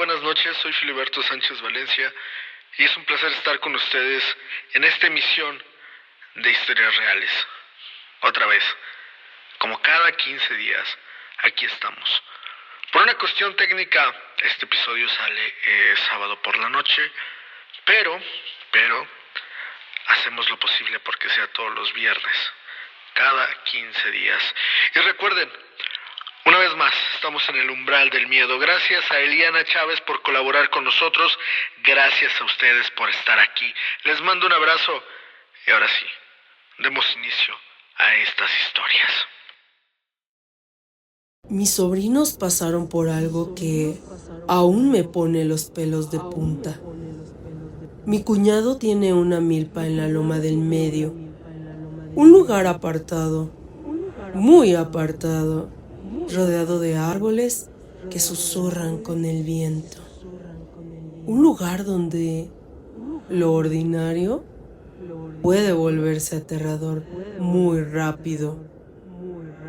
buenas noches, soy Filiberto Sánchez Valencia y es un placer estar con ustedes en esta emisión de Historias Reales. Otra vez, como cada 15 días, aquí estamos. Por una cuestión técnica, este episodio sale sábado por la noche, pero hacemos lo posible porque sea todos los viernes, cada 15 días. Y recuerden, una vez más, estamos en el umbral del miedo. Gracias a Eliana Chávez por colaborar con nosotros. Gracias a ustedes por estar aquí. Les mando un abrazo. Y ahora sí, demos inicio a estas historias. Mis sobrinos pasaron por algo que aún me pone los pelos de punta. Mi cuñado tiene una milpa en la Loma del Medio. Un lugar apartado, muy apartado, rodeado de árboles que susurran con el viento. Un lugar donde lo ordinario puede volverse aterrador muy rápido.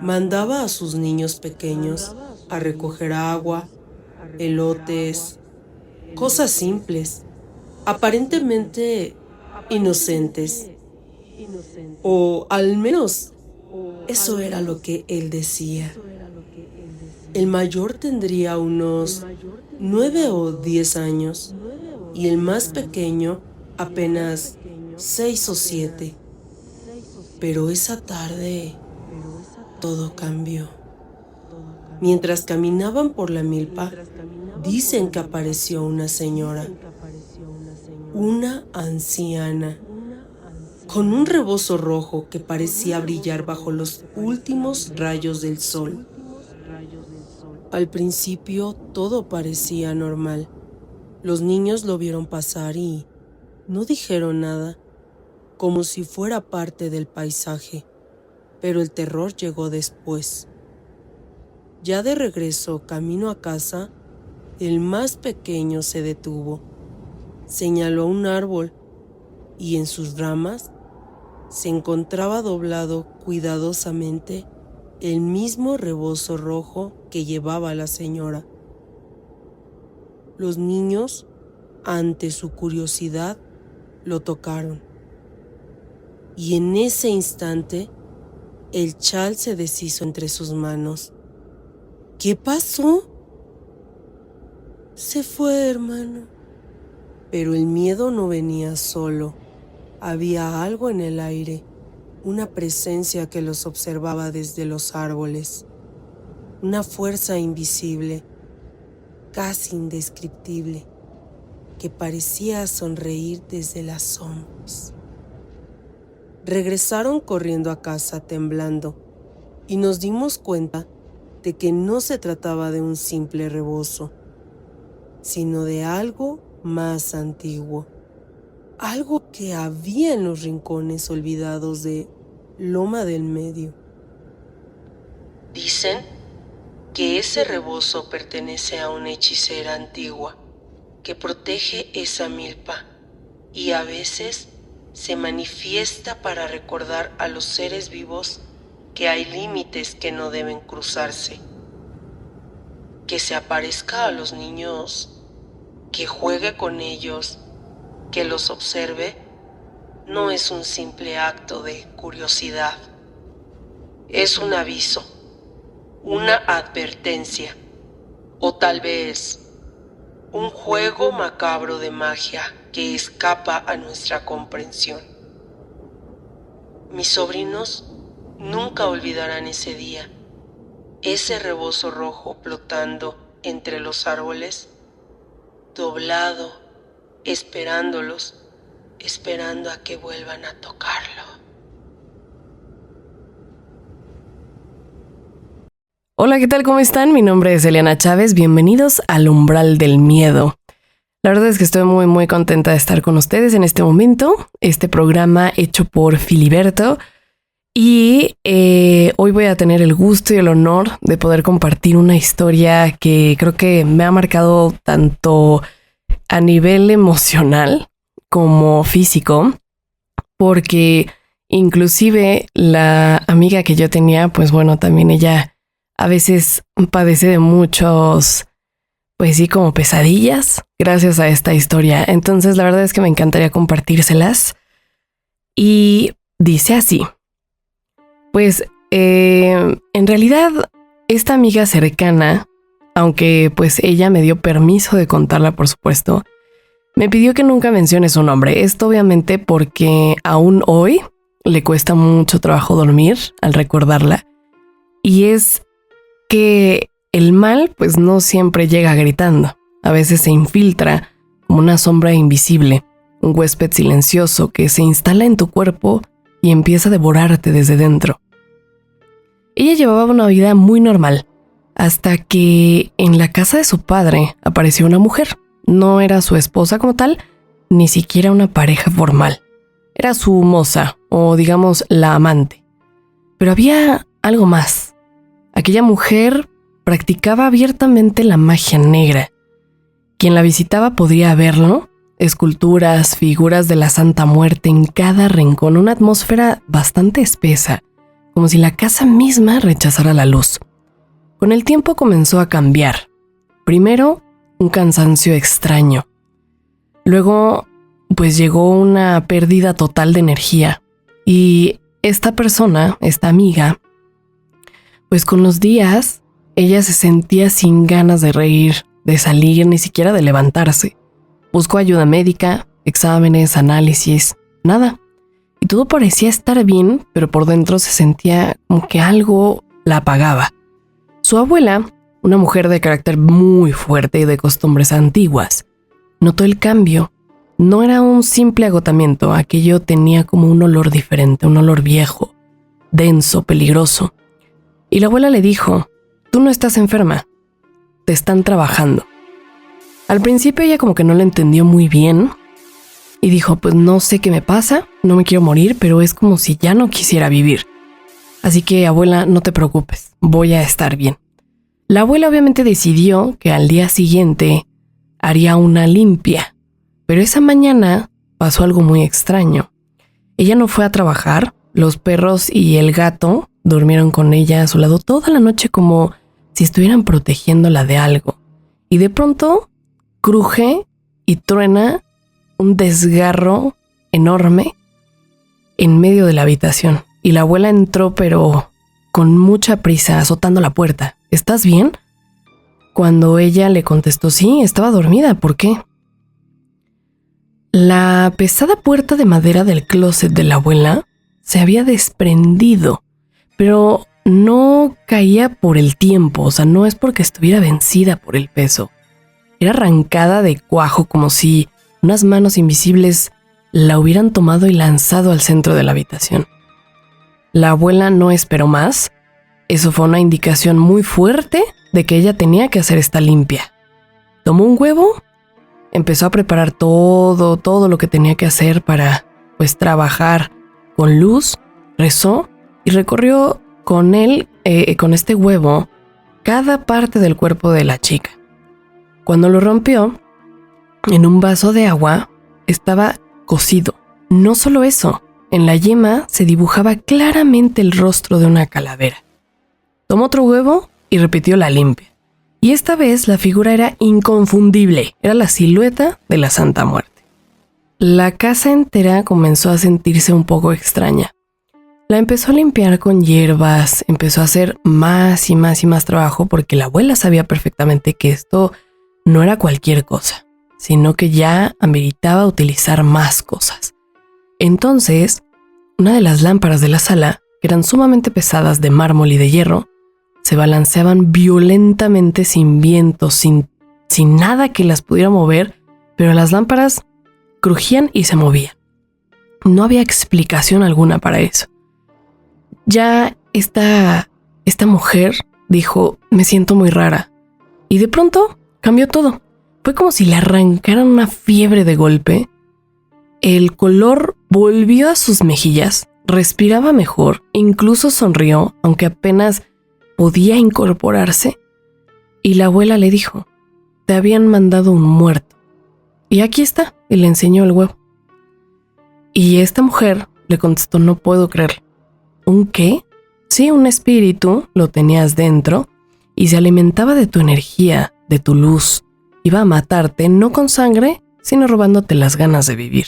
Mandaba a sus niños pequeños a recoger agua, elotes, cosas simples, aparentemente inocentes. O al menos eso era lo que él decía. El mayor tendría unos 9 o 10 años y el más pequeño apenas 6 o 7. Pero esa tarde todo cambió. Mientras caminaban por la milpa, dicen que apareció una señora, una anciana, con un rebozo rojo que parecía brillar bajo los últimos rayos del sol. Al principio todo parecía normal. Los niños lo vieron pasar y no dijeron nada, como si fuera parte del paisaje. Pero el terror llegó después. Ya de regreso, camino a casa, el más pequeño se detuvo. Señaló un árbol y en sus ramas se encontraba doblado cuidadosamente el mismo rebozo rojo que llevaba la señora. Los niños, ante su curiosidad, lo tocaron. Y en ese instante, el chal se deshizo entre sus manos. ¿Qué pasó? Se fue, hermano. Pero el miedo no venía solo. Había algo en el aire, una presencia que los observaba desde los árboles. Una fuerza invisible, casi indescriptible, que parecía sonreír desde las sombras. Regresaron corriendo a casa temblando y nos dimos cuenta de que no se trataba de un simple rebozo, sino de algo más antiguo, algo que había en los rincones olvidados de Loma del Medio. Dicen que ese rebozo pertenece a una hechicera antigua que protege esa milpa y a veces se manifiesta para recordar a los seres vivos que hay límites que no deben cruzarse. Que se aparezca a los niños, que juegue con ellos, que los observe, no es un simple acto de curiosidad. Es un aviso, una advertencia, o tal vez un juego macabro de magia que escapa a nuestra comprensión. Mis sobrinos nunca olvidarán ese día, ese rebozo rojo flotando entre los árboles, doblado, esperándolos, esperando a que vuelvan a tocarlo. Hola, ¿qué tal? ¿Cómo están? Mi nombre es Eliana Chávez. Bienvenidos al Umbral del Miedo. La verdad es que estoy muy contenta de estar con ustedes en este momento. Este programa hecho por Filiberto. Y hoy voy a tener el gusto y el honor de poder compartir una historia que creo que me ha marcado tanto a nivel emocional como físico. Porque inclusive la amiga que yo tenía, pues bueno, también ella a veces padece de muchos pues sí, como pesadillas gracias a esta historia. Entonces la verdad es que me encantaría compartírselas. Y dice así. Pues en realidad esta amiga cercana, aunque pues ella me dio permiso de contarla, por supuesto, me pidió que nunca mencione su nombre. Esto obviamente porque aún hoy le cuesta mucho trabajo dormir al recordarla. Y es que el mal pues no siempre llega gritando. A veces se infiltra como una sombra invisible, un huésped silencioso que se instala en tu cuerpo y empieza a devorarte desde dentro. Ella llevaba una vida muy normal, hasta que en la casa de su padre apareció una mujer. No era su esposa como tal, ni siquiera una pareja formal. Era su moza, o digamos la amante. Pero había algo más. Aquella mujer practicaba abiertamente la magia negra. Quien la visitaba podría verlo. Esculturas, figuras de la Santa Muerte en cada rincón, una atmósfera bastante espesa, como si la casa misma rechazara la luz. Con el tiempo comenzó a cambiar. Primero, un cansancio extraño. Luego, pues llegó una pérdida total de energía. Y esta persona, esta amiga, pues con los días, ella se sentía sin ganas de reír, de salir, ni siquiera de levantarse. Buscó ayuda médica, exámenes, análisis, nada. Y todo parecía estar bien, pero por dentro se sentía como que algo la apagaba. Su abuela, una mujer de carácter muy fuerte y de costumbres antiguas, notó el cambio. No era un simple agotamiento, aquello tenía como un olor diferente, un olor viejo, denso, peligroso. Y la abuela le dijo, tú no estás enferma, te están trabajando. Al principio ella como que no lo entendió muy bien y dijo, pues no sé qué me pasa, no me quiero morir, pero es como si ya no quisiera vivir. Así que abuela, no te preocupes, voy a estar bien. La abuela obviamente decidió que al día siguiente haría una limpia, pero esa mañana pasó algo muy extraño. Ella no fue a trabajar, los perros y el gato durmieron con ella a su lado toda la noche como si estuvieran protegiéndola de algo. Y de pronto cruje y truena un desgarro enorme en medio de la habitación. Y la abuela entró, pero con mucha prisa, azotando la puerta. ¿Estás bien? Cuando ella le contestó, sí, estaba dormida. ¿Por qué? La pesada puerta de madera del closet de la abuela se había desprendido, pero no caía por el tiempo, o sea, no es porque estuviera vencida por el peso. Era arrancada de cuajo, como si unas manos invisibles la hubieran tomado y lanzado al centro de la habitación. La abuela no esperó más. Eso fue una indicación muy fuerte de que ella tenía que hacer esta limpia. Tomó un huevo, empezó a preparar todo lo que tenía que hacer para, pues, trabajar con luz, rezó y recorrió con él, con este huevo, cada parte del cuerpo de la chica. Cuando lo rompió, en un vaso de agua estaba cocido. No solo eso, en la yema se dibujaba claramente el rostro de una calavera. Tomó otro huevo y repitió la limpia. Y esta vez la figura era inconfundible, era la silueta de la Santa Muerte. La casa entera comenzó a sentirse un poco extraña. La empezó a limpiar con hierbas, empezó a hacer más y más y más trabajo porque la abuela sabía perfectamente que esto no era cualquier cosa, sino que ya ameritaba utilizar más cosas. Entonces, una de las lámparas de la sala, que eran sumamente pesadas de mármol y de hierro, se balanceaban violentamente sin viento, sin nada que las pudiera mover, pero las lámparas crujían y se movían. No había explicación alguna para eso. Ya esta mujer dijo, me siento muy rara. Y de pronto cambió todo. Fue como si le arrancaran una fiebre de golpe. El color volvió a sus mejillas, respiraba mejor, incluso sonrió, aunque apenas podía incorporarse. Y la abuela le dijo, te habían mandado un muerto. Y aquí está, y le enseñó el huevo. Y esta mujer le contestó, no puedo creerlo. ¿Un qué? Sí, un espíritu, lo tenías dentro y se alimentaba de tu energía, de tu luz, iba a matarte no con sangre, sino robándote las ganas de vivir.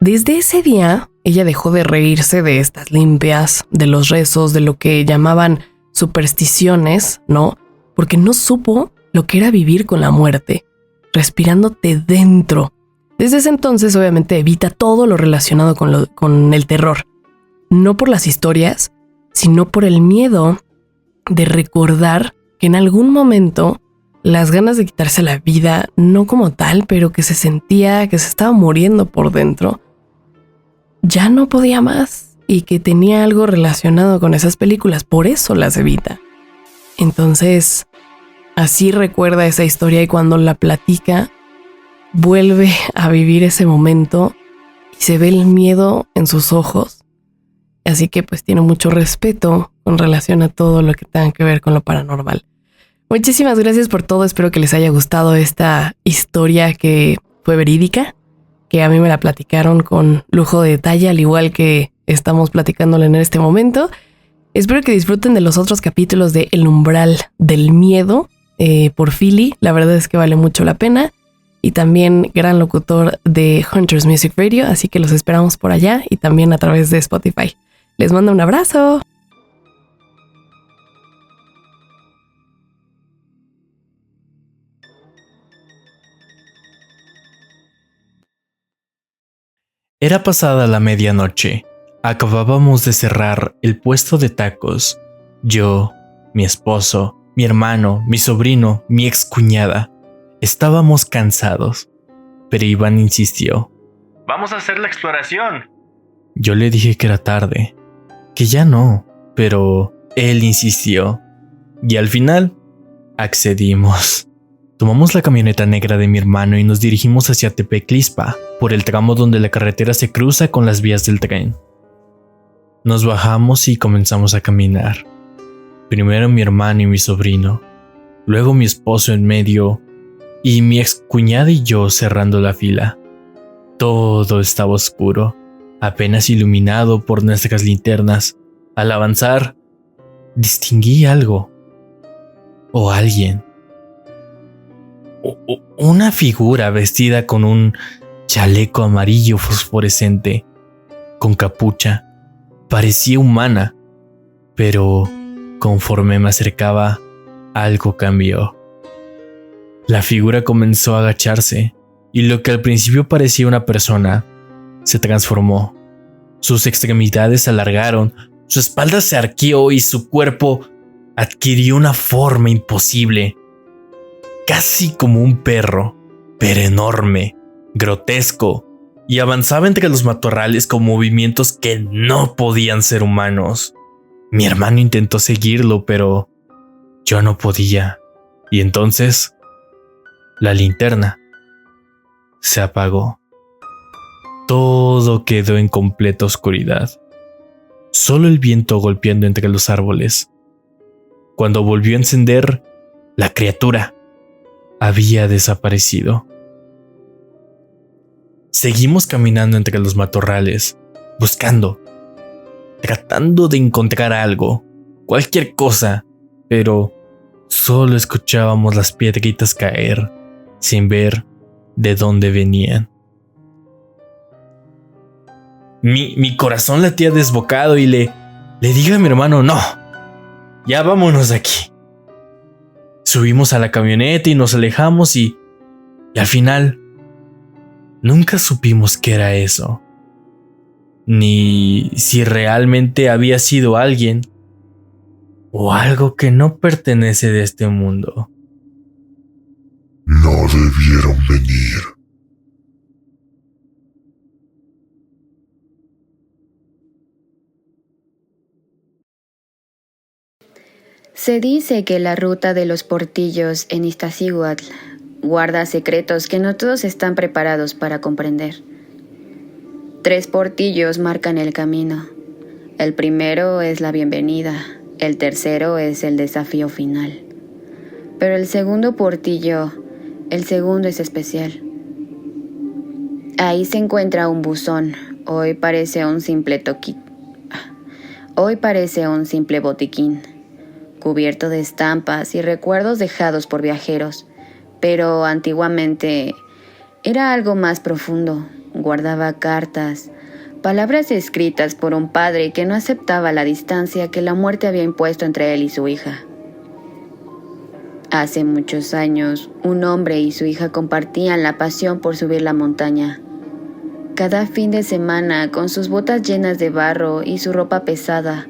Desde ese día, ella dejó de reírse de estas limpias, de los rezos, de lo que llamaban supersticiones, ¿no? Porque no supo lo que era vivir con la muerte, respirándote dentro. Desde ese entonces, obviamente, evita todo lo relacionado con el terror. No por las historias, sino por el miedo de recordar que en algún momento las ganas de quitarse la vida, no como tal, pero que se sentía que se estaba muriendo por dentro, ya no podía más y que tenía algo relacionado con esas películas, por eso las evita. Entonces, así recuerda esa historia y cuando la platica, vuelve a vivir ese momento y se ve el miedo en sus ojos. Así que pues tiene mucho respeto con relación a todo lo que tenga que ver con lo paranormal. Muchísimas gracias por todo, espero que les haya gustado esta historia que fue verídica, que a mí me la platicaron con lujo de detalle, al igual que estamos platicándola en este momento. Espero que disfruten de los otros capítulos de El Umbral del Miedo por Philly, la verdad es que vale mucho la pena, y también gran locutor de Hunters Music Radio, así que los esperamos por allá y también a través de Spotify. Les mando un abrazo. Era pasada la medianoche. Acabábamos de cerrar el puesto de tacos. Yo, mi esposo, mi hermano, mi sobrino, mi excuñada. Estábamos cansados. Pero Iván insistió. ¡Vamos a hacer la exploración! Yo le dije que era tarde, que ya no, pero él insistió. Y al final, accedimos. Tomamos la camioneta negra de mi hermano y nos dirigimos hacia Tepeclispa, por el tramo donde la carretera se cruza con las vías del tren. Nos bajamos y comenzamos a caminar. Primero mi hermano y mi sobrino, luego mi esposo en medio y mi excuñada y yo cerrando la fila. Todo estaba oscuro, apenas iluminado por nuestras linternas. Al avanzar, distinguí algo o alguien. Una figura vestida con un chaleco amarillo fosforescente, con capucha. Parecía humana, pero conforme me acercaba, algo cambió. La figura comenzó a agacharse, y lo que al principio parecía una persona, se transformó. Sus extremidades se alargaron, su espalda se arqueó y su cuerpo adquirió una forma imposible. Casi como un perro, pero enorme, grotesco, y avanzaba entre los matorrales con movimientos que no podían ser humanos. Mi hermano intentó seguirlo, pero yo no podía. Y entonces, la linterna se apagó. Todo quedó en completa oscuridad. Solo el viento golpeando entre los árboles. Cuando volvió a encender, la criatura había desaparecido. Seguimos caminando entre los matorrales, buscando, tratando de encontrar algo, cualquier cosa, pero solo escuchábamos las piedritas caer, sin ver de dónde venían. Mi corazón latía desbocado y le dije a mi hermano, no, ya vámonos de aquí. Subimos a la camioneta y nos alejamos y al final nunca supimos qué era eso, ni si realmente había sido alguien o algo que no pertenece de este mundo. No debieron venir. Se dice que la ruta de los portillos en Iztaccíhuatl guarda secretos que no todos están preparados para comprender. 3 portillos marcan el camino. El primero es la bienvenida, el tercero es el desafío final. Pero el segundo portillo, el segundo es especial. Ahí se encuentra un buzón. Hoy parece un simple botiquín, cubierto de estampas y recuerdos dejados por viajeros, pero antiguamente era algo más profundo. Guardaba cartas, palabras escritas por un padre que no aceptaba la distancia que la muerte había impuesto entre él y su hija. Hace muchos años, un hombre y su hija compartían la pasión por subir la montaña. Cada fin de semana, con sus botas llenas de barro y su ropa pesada,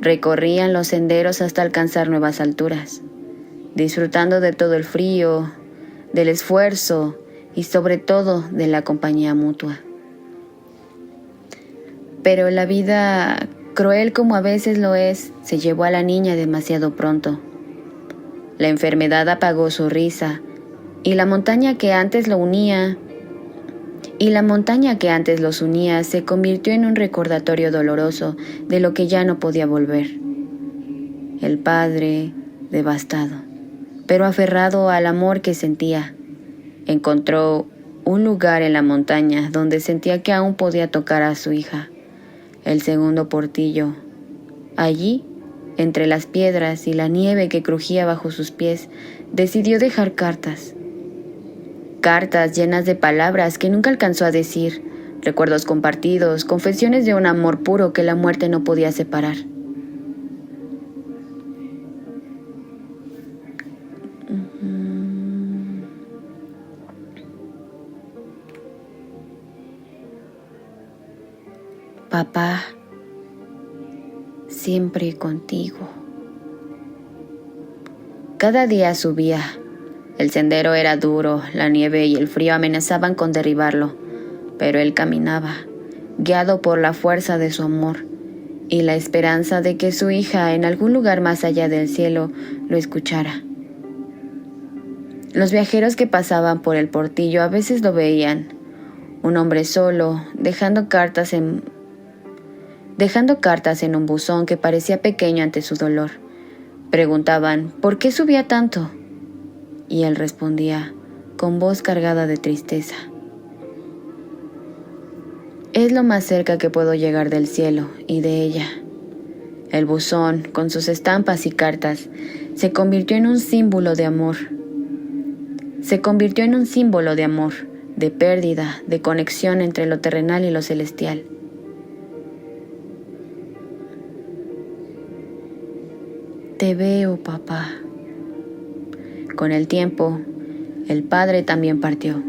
recorrían los senderos hasta alcanzar nuevas alturas, disfrutando de todo el frío, del esfuerzo y sobre todo de la compañía mutua. Pero la vida, cruel como a veces lo es, se llevó a la niña demasiado pronto. La enfermedad apagó su risa, y la montaña que antes los unía se convirtió en un recordatorio doloroso de lo que ya no podía volver. El padre, devastado, pero aferrado al amor que sentía, encontró un lugar en la montaña donde sentía que aún podía tocar a su hija, el segundo portillo. Allí, entre las piedras y la nieve que crujía bajo sus pies, decidió dejar cartas. Cartas llenas de palabras que nunca alcanzó a decir, recuerdos compartidos, confesiones de un amor puro que la muerte no podía separar. Papá, siempre contigo. Cada día subía. El sendero era duro, la nieve y el frío amenazaban con derribarlo, pero él caminaba, guiado por la fuerza de su amor y la esperanza de que su hija, en algún lugar más allá del cielo, lo escuchara. Los viajeros que pasaban por el portillo a veces lo veían, un hombre solo, dejando cartas en un buzón que parecía pequeño ante su dolor. Preguntaban, ¿por qué subía tanto? Y él respondía, con voz cargada de tristeza: es lo más cerca que puedo llegar del cielo y de ella. El buzón, con sus estampas y cartas, se convirtió en un símbolo de amor. De pérdida, de conexión entre lo terrenal y lo celestial. Te veo, papá. Con el tiempo, el padre también partió.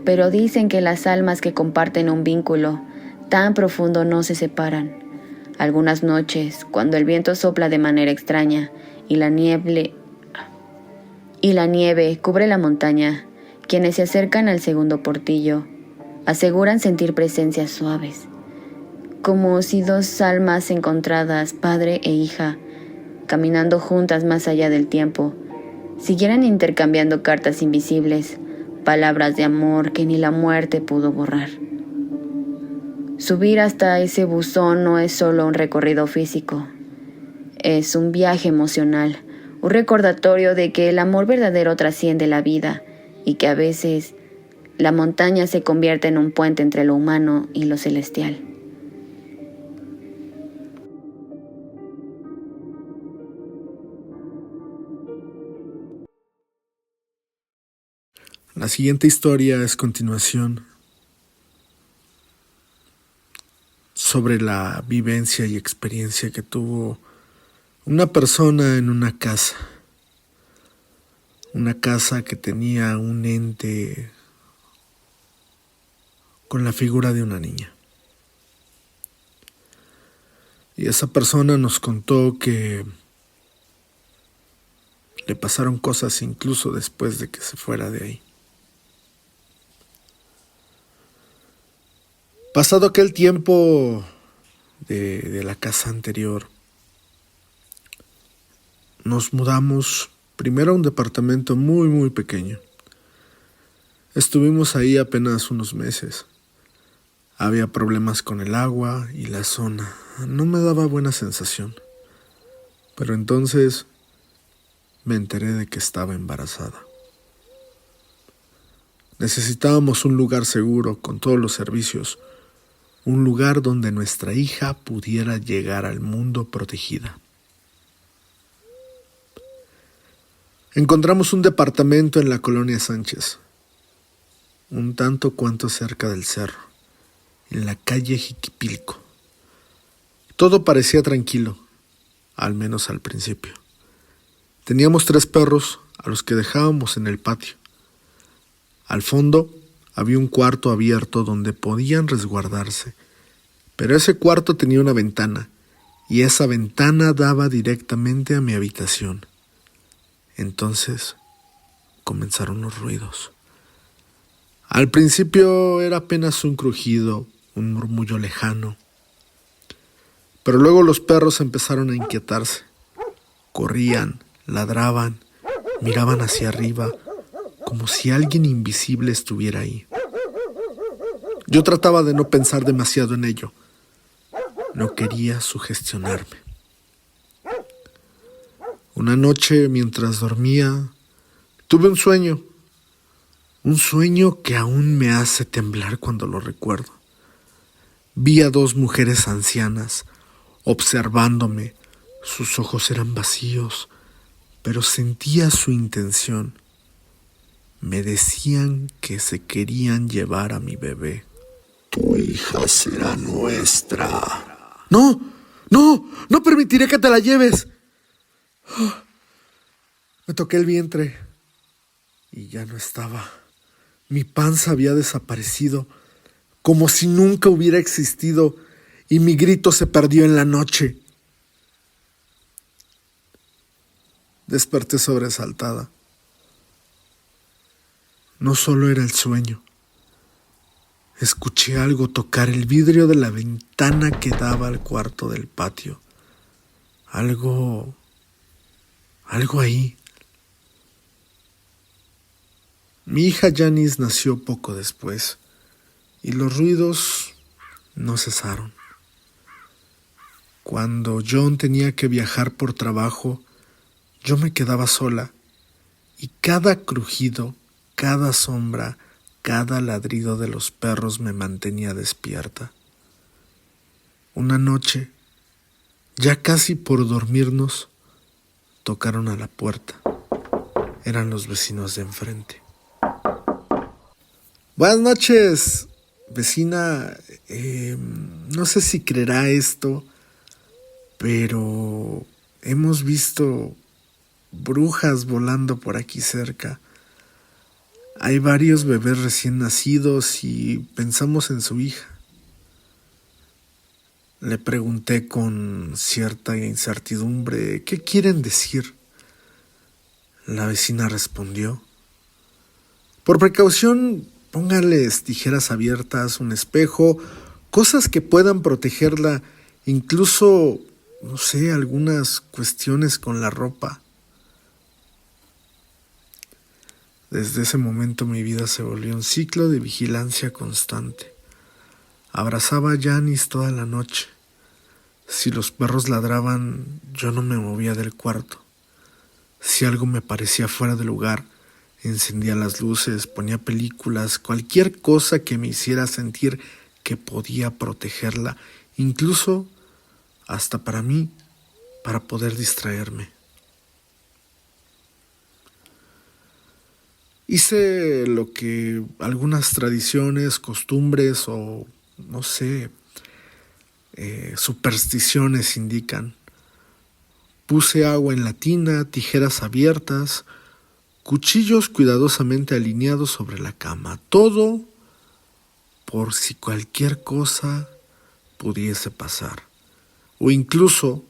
Pero dicen que las almas que comparten un vínculo tan profundo no se separan. Algunas noches, cuando el viento sopla de manera extraña y la nieve cubre la montaña, quienes se acercan al segundo portillo aseguran sentir presencias suaves, como si dos almas encontradas, padre e hija, caminando juntas más allá del tiempo, siguieran intercambiando cartas invisibles, palabras de amor que ni la muerte pudo borrar. Subir hasta ese buzón no es solo un recorrido físico, es un viaje emocional, un recordatorio de que el amor verdadero trasciende la vida y que a veces la montaña se convierte en un puente entre lo humano y lo celestial. La siguiente historia es continuación sobre la vivencia y experiencia que tuvo una persona en una casa que tenía un ente con la figura de una niña. Y esa persona nos contó que le pasaron cosas incluso después de que se fuera de ahí. Pasado aquel tiempo de la casa anterior, nos mudamos primero a un departamento muy muy pequeño. Estuvimos ahí apenas unos meses. Había problemas con el agua y la zona. No me daba buena sensación. Pero entonces me enteré de que estaba embarazada. Necesitábamos un lugar seguro con todos los servicios. Un lugar donde nuestra hija pudiera llegar al mundo protegida. Encontramos un departamento en la colonia Sánchez, un tanto cuanto cerca del cerro, en la calle Jiquipilco. Todo parecía tranquilo, al menos al principio. Teníamos 3 perros a los que dejábamos en el patio. Al fondo había un cuarto abierto donde podían resguardarse, pero ese cuarto tenía una ventana, y esa ventana daba directamente a mi habitación. Entonces comenzaron los ruidos. Al principio era apenas un crujido, un murmullo lejano. Pero luego los perros empezaron a inquietarse. Corrían, ladraban, miraban hacia arriba, como si alguien invisible estuviera ahí. Yo trataba de no pensar demasiado en ello. No quería sugestionarme. Una noche, mientras dormía, tuve un sueño que aún me hace temblar cuando lo recuerdo. Vi a 2 mujeres ancianas observándome. Sus ojos eran vacíos, pero sentía su intención. Me decían que se querían llevar a mi bebé. Tu hija será nuestra. ¡No! ¡No! ¡No permitiré que te la lleves! Me toqué el vientre y ya no estaba. Mi panza había desaparecido, como si nunca hubiera existido, y mi grito se perdió en la noche. Desperté sobresaltada. No solo era el sueño. Escuché algo tocar el vidrio de la ventana que daba al cuarto del patio. Algo ahí. Mi hija Janice nació poco después y los ruidos no cesaron. Cuando John tenía que viajar por trabajo, yo me quedaba sola y cada crujido, cada sombra, cada ladrido de los perros me mantenía despierta. Una noche, ya casi por dormirnos, tocaron a la puerta. Eran los vecinos de enfrente. Buenas noches, vecina. No sé si creerá esto, pero hemos visto brujas volando por aquí cerca. Hay varios bebés recién nacidos y pensamos en su hija. Le pregunté con cierta incertidumbre, ¿qué quieren decir? La vecina respondió, por precaución, póngales tijeras abiertas, un espejo, cosas que puedan protegerla, incluso, no sé, algunas cuestiones con la ropa. Desde ese momento mi vida se volvió un ciclo de vigilancia constante. Abrazaba a Janice toda la noche. Si los perros ladraban, yo no me movía del cuarto. Si algo me parecía fuera de lugar, encendía las luces, ponía películas, cualquier cosa que me hiciera sentir que podía protegerla, incluso hasta para mí, para poder distraerme. Hice lo que algunas tradiciones, costumbres o, no sé, supersticiones indican. Puse agua en la tina, tijeras abiertas, cuchillos cuidadosamente alineados sobre la cama. Todo por si cualquier cosa pudiese pasar. O incluso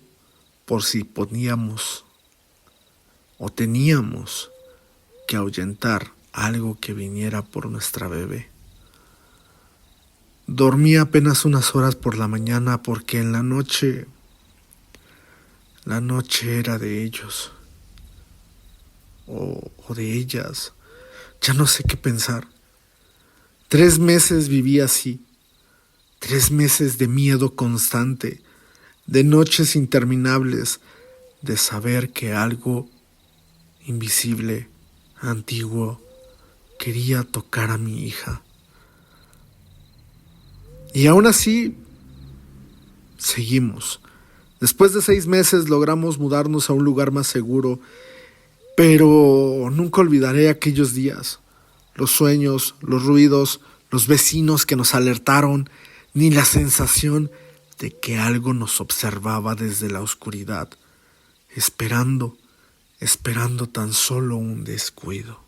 por si poníamos o teníamos que ahuyentar algo que viniera por nuestra bebé. Dormí apenas unas horas por la mañana porque en la noche era de ellos o de ellas. Ya no sé qué pensar. 3 meses viví así. 3 meses de miedo constante, de noches interminables, de saber que algo invisible, antiguo, quería tocar a mi hija. Y aún así, seguimos. Después de 6 meses logramos mudarnos a un lugar más seguro Pero nunca olvidaré aquellos días, los sueños, los ruidos, los vecinos que nos alertaron, ni la sensación de que algo nos observaba desde la oscuridad, esperando tan solo un descuido.